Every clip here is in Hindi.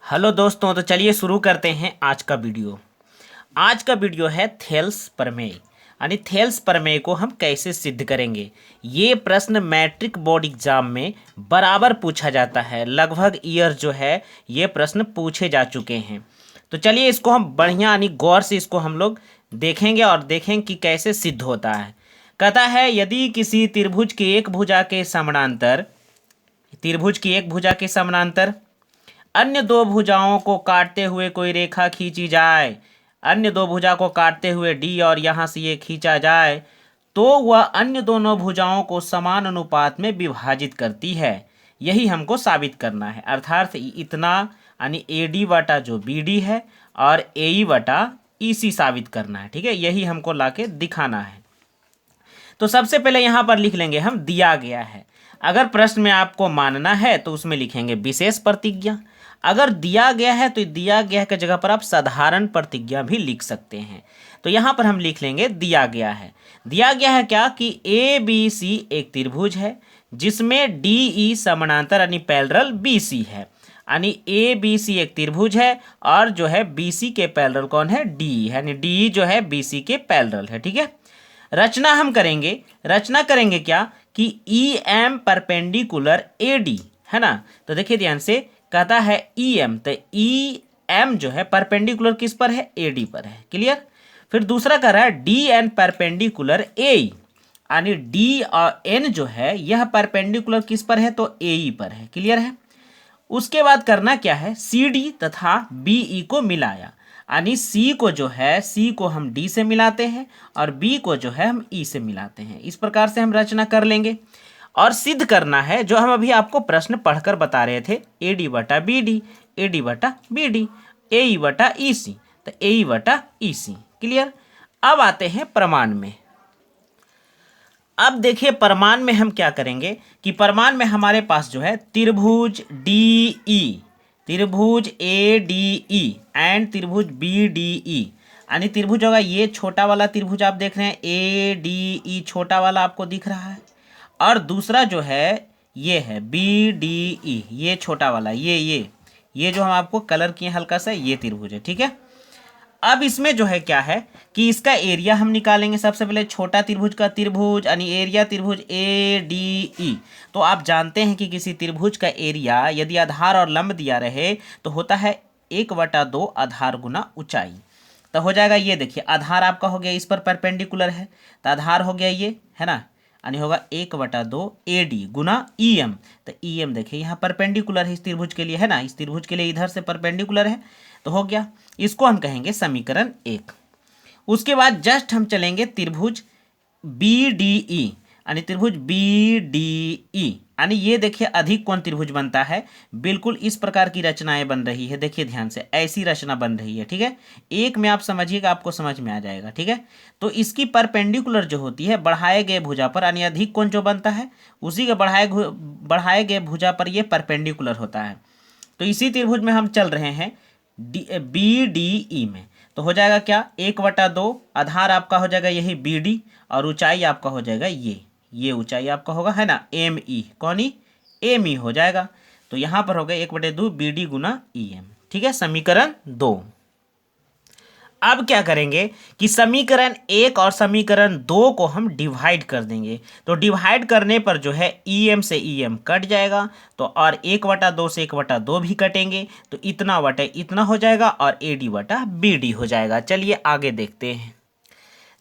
हेलो दोस्तों, तो चलिए शुरू करते हैं आज का वीडियो। आज का वीडियो है थेल्स प्रमेय, यानी थेल्स प्रमेय को हम कैसे सिद्ध करेंगे। ये प्रश्न मैट्रिक बोर्ड एग्जाम में बराबर पूछा जाता है। लगभग ईयर जो है ये प्रश्न पूछे जा चुके हैं। तो चलिए इसको हम बढ़िया यानी गौर से इसको हम लोग देखेंगे और देखेंगे कि कैसे सिद्ध होता है। कहता है यदि किसी त्रिभुज की एक भुजा के समानांतर अन्य दो भुजाओं को काटते हुए कोई रेखा खींची जाए, अन्य दो भुजा को काटते हुए डी और यहाँ से ये खींचा जाए, तो वह अन्य दोनों भुजाओं को समान अनुपात में विभाजित करती है। यही हमको साबित करना है। अर्थात इतना यानी ए डी बटा जो बी डी है और ए ई बटा ई सी साबित करना है। ठीक है, यही हमको लाके दिखाना है। तो सबसे पहले यहाँ पर लिख लेंगे हम दिया गया है। अगर प्रश्न में आपको मानना है तो उसमें लिखेंगे विशेष प्रतिज्ञा। अगर दिया गया है तो दिया गया है की जगह पर आप साधारण प्रतिज्ञा भी लिख सकते हैं। तो यहाँ पर हम लिख लेंगे दिया गया है। दिया गया है क्या कि ए बी सी एक त्रिभुज है जिसमें डी ई समानांतर यानी पैरेलल बी सी है। यानी ए बी सी एक त्रिभुज है और जो है बी सी के पैरेलल कौन है, डी यानी डी जो है बी सी के पैरेलल है। ठीक है, रचना हम करेंगे। रचना करेंगे क्या कि E M perpendicular A D है ना। तो देखिए ध्यान से, कहता है ई एम, तो ई एम जो है परपेंडिकुलर किस पर है, ए डी पर है। क्लियर। फिर दूसरा कह रहा है डी एन परपेंडिकुलर ए ई, यानी डी और एन जो है यह परपेंडिकुलर किस पर है, तो ए ई पर है। क्लियर है। उसके बाद करना क्या है, सी डी तथा बी ई को मिलाया, यानी सी को जो है सी को हम डी से मिलाते हैं और बी को जो है हम ई से मिलाते हैं। इस प्रकार से हम रचना कर लेंगे और सिद्ध करना है जो हम अभी आपको प्रश्न पढ़कर बता रहे थे, ए डी बटा बी डी, ए डी बटा बी डी, ए ई बटा ई सी, तो ए ई बटा ई सी। क्लियर। अब आते हैं प्रमाण में। अब देखिए प्रमाण में हम क्या करेंगे कि प्रमाण में हमारे पास जो है त्रिभुज डी ई, त्रिभुज ए डी ई एंड त्रिभुज बी डी ई, यानी त्रिभुज होगा ये छोटा वाला त्रिभुज आप देख रहे हैं ए डी ई छोटा वाला आपको दिख रहा है, और दूसरा जो है ये है बी डी ई ये छोटा वाला, ये जो हम आपको कलर किए हल्का सा ये त्रिभुज है। ठीक है। अब इसमें जो है क्या है कि इसका एरिया हम निकालेंगे। सबसे पहले छोटा त्रिभुज का त्रिभुज यानी एरिया त्रिभुज ए डी ई। तो आप जानते हैं कि किसी त्रिभुज का एरिया यदि आधार और लंब दिया रहे तो होता है 1/2 आधार गुना ऊंचाई। तो हो जाएगा ये देखिए आधार आपका हो गया इस पर परपेंडिकुलर है तो आधार हो गया ये है ना, यानी होगा 1/2 A D Guna E M. तो ई एम देखिए यहाँ परपेंडिकुलर है इस त्रिभुज के लिए है ना, इस त्रिभुज के लिए इधर से परपेंडिकुलर है तो हो गया। इसको हम कहेंगे समीकरण 1। उसके बाद जस्ट हम चलेंगे त्रिभुज बी डी ई, यानी त्रिभुज बी डी ई, यानी ये देखिए अधिक कोण त्रिभुज बनता है। बिल्कुल इस प्रकार की रचनाएं बन रही है, देखिए ध्यान से ऐसी रचना बन रही है। ठीक है, एक में आप समझिएगा आपको समझ में आ जाएगा। ठीक है, तो इसकी परपेंडिकुलर जो होती है बढ़ाए गए भुजा पर, यानी अधिक कोण जो बनता है उसी के बढ़ाए गए भुजा पर ये परपेंडिकुलर होता है। तो इसी त्रिभुज में हम चल रहे हैं बी डी ई में। तो हो जाएगा क्या 1/2 आधार आपका हो जाएगा यही बी डी और ऊंचाई आपका हो जाएगा ये ऊंचाई आपका होगा है ना एम ई, कौन ई, एम ई हो जाएगा। तो यहाँ पर हो गया 1/2 बी डी गुना ई एम। ठीक है, समीकरण 2। अब क्या करेंगे कि समीकरण 1 और समीकरण 2 को हम डिवाइड कर देंगे। तो डिवाइड करने पर जो है ई एम से ई एम कट जाएगा, तो और 1/2 से 1/2 भी कटेंगे, तो इतना बटे इतना हो जाएगा और ए डी बटा बी डी हो जाएगा। चलिए आगे देखते हैं।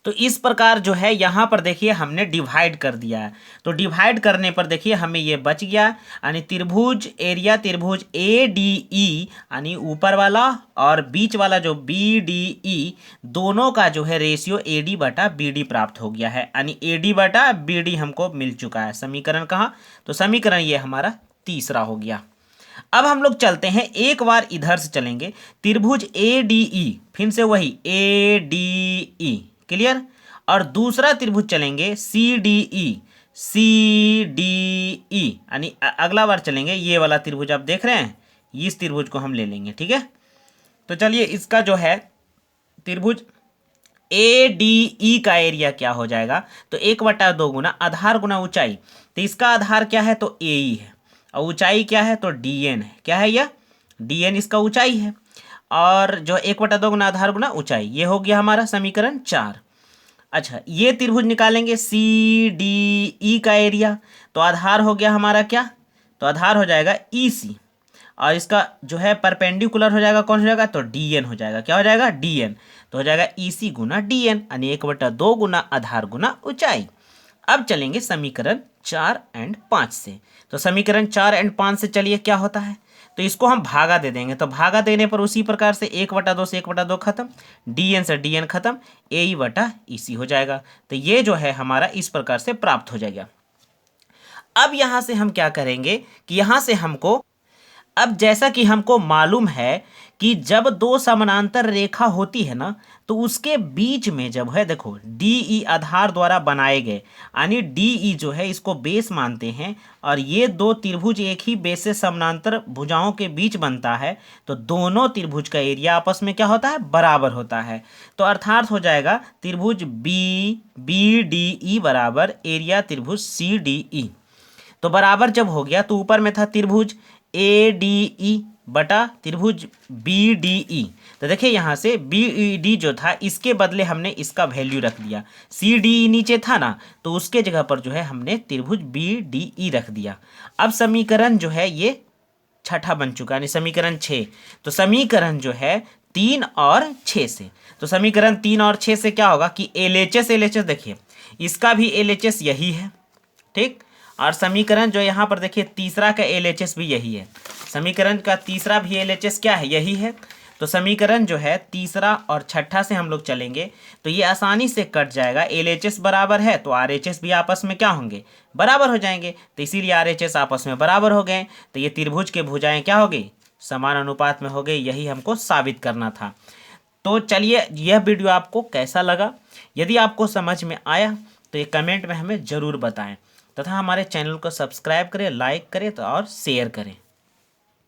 तो इस प्रकार जो है यहाँ पर देखिए हमने डिवाइड कर दिया है। तो डिवाइड करने पर देखिए हमें ये बच गया, यानी त्रिभुज एरिया त्रिभुज ए डी ई यानी ऊपर वाला और बीच वाला जो बी डी ई दोनों का जो है रेशियो ए डी बटा बी डी प्राप्त हो गया है, यानी ए डी बटा बी डी हमको मिल चुका है। समीकरण कहाँ, तो समीकरण ये हमारा तीसरा हो गया। अब हम लोग चलते हैं एक बार इधर से चलेंगे त्रिभुज ए डी ई, फिर से वही ए डी ई। क्लियर। और दूसरा त्रिभुज चलेंगे C D E, C D E, यानी अगला बार चलेंगे ये वाला त्रिभुज आप देख रहे हैं, इस त्रिभुज को हम ले लेंगे। ठीक है, तो चलिए इसका जो है त्रिभुज ए डी ई का एरिया क्या हो जाएगा, तो 1/2 गुना आधार गुना ऊंचाई। तो इसका आधार क्या है, तो ए ई है और ऊंचाई क्या है, तो डी एन है। क्या है यह, dn इसका ऊंचाई है, और जो 1/2 गुना आधार गुना ऊंचाई, ये हो गया हमारा समीकरण 4। अच्छा, ये त्रिभुज निकालेंगे सी डी ई का एरिया, तो आधार हो गया हमारा क्या, तो आधार हो जाएगा ई सी, और इसका जो है परपेंडिकुलर हो जाएगा, कौन हो जाएगा, तो डी एन हो जाएगा, क्या हो जाएगा, डी एन, तो हो जाएगा ई सी गुना डी एन, यानी 1/2 गुना आधार गुना ऊंचाई। अब चलेंगे समीकरण 4 और 5 से। तो समीकरण 4 और 5 से चलिए क्या होता है, तो इसको हम भागा दे देंगे, तो भागा देने पर उसी प्रकार से 1/2 से 1/2 खत्म, dn से dn खत्म, ए बटा ई सी हो जाएगा। तो ये जो है हमारा इस प्रकार से प्राप्त हो जाएगा। अब यहां से हम क्या करेंगे कि यहां से हमको, अब जैसा कि हमको मालूम है कि जब दो समानांतर रेखा होती है ना, तो उसके बीच में जब है, देखो डी ई आधार द्वारा बनाए गए, यानी डी ई जो है इसको बेस मानते हैं, और ये दो त्रिभुज एक ही बेस से समानांतर भुजाओं के बीच बनता है, तो दोनों त्रिभुज का एरिया आपस में क्या होता है, बराबर होता है। तो अर्थात हो जाएगा त्रिभुज बी डी ई बराबर एरिया त्रिभुज सी डी ई। तो बराबर जब हो गया, तो ऊपर में था त्रिभुज ए डी ई बटा त्रिभुज बी डी ई, तो देखिए यहाँ से बी ई डी जो था इसके बदले हमने इसका वैल्यू रख दिया, सी डी ई नीचे था ना, तो उसके जगह पर जो है हमने त्रिभुज बी डी ई रख दिया। अब समीकरण जो है ये छठा बन चुका, यानी समीकरण 6। तो समीकरण जो है 3 और 6 से, तो समीकरण 3 और 6 से क्या होगा कि एल एच एस देखिए इसका भी एल एच एस यही है, ठीक, और समीकरण जो यहाँ पर देखिए तीसरा का एलएचएस भी यही है, समीकरण का तीसरा भी एलएचएस क्या है, यही है। तो समीकरण जो है तीसरा और छठा से हम लोग चलेंगे तो ये आसानी से कट जाएगा, एलएचएस बराबर है तो आरएचएस भी आपस में क्या होंगे, बराबर हो जाएंगे, तो इसीलिए आरएचएस आपस में बराबर हो गए, तो ये त्रिभुज के भुजाएं क्या हो गई, समान अनुपात में हो गई, यही हमको साबित करना था। तो चलिए, यह वीडियो आपको कैसा लगा, यदि आपको समझ में आया तो ये कमेंट में हमें ज़रूर बताएं, तथा हमारे चैनल को सब्सक्राइब करें, लाइक करें तो और शेयर करें।